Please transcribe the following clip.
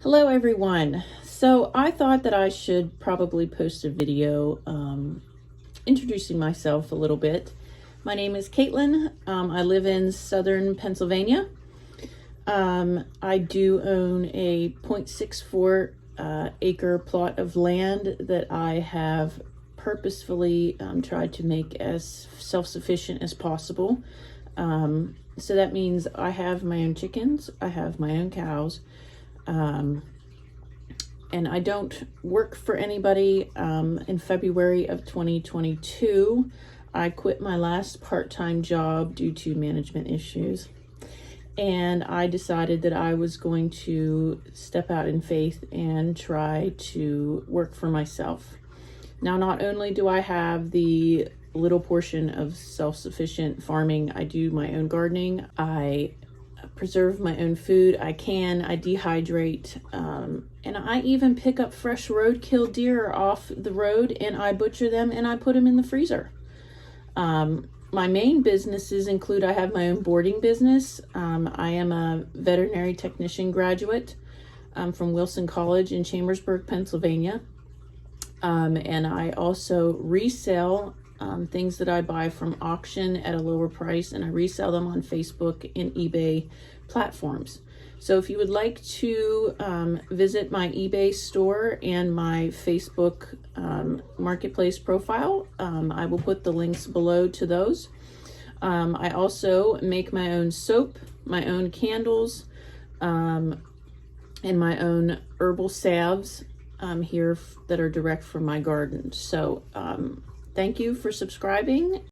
Hello everyone. So I thought that I should probably post a video introducing myself a little bit. My name is Caitlin. I live in southern Pennsylvania. I do own a 0.64 acre plot of land that I have purposefully tried to make as self-sufficient as possible. So that means I have my own chickens, I have my own cows, and I don't work for anybody. In February of 2022, I quit my last part-time job due to management issues. And I decided that I was going to step out in faith and try to work for myself. Now, not only do I have the little portion of self-sufficient farming, I do my own gardening, I preserve my own food, I dehydrate, and I even pick up fresh roadkill deer off the road and I butcher them and I put them in the freezer. My main businesses include, I have my own boarding business. I am a veterinary technician graduate from Wilson College in Chambersburg, Pennsylvania. And I also resell things that I buy from auction at a lower price, and I resell them on Facebook and eBay platforms. So if you would like to visit my eBay store and my Facebook marketplace profile, I will put the links below to those. I also make my own soap, my own candles, and my own herbal salves here that are direct from my garden. So thank you for subscribing.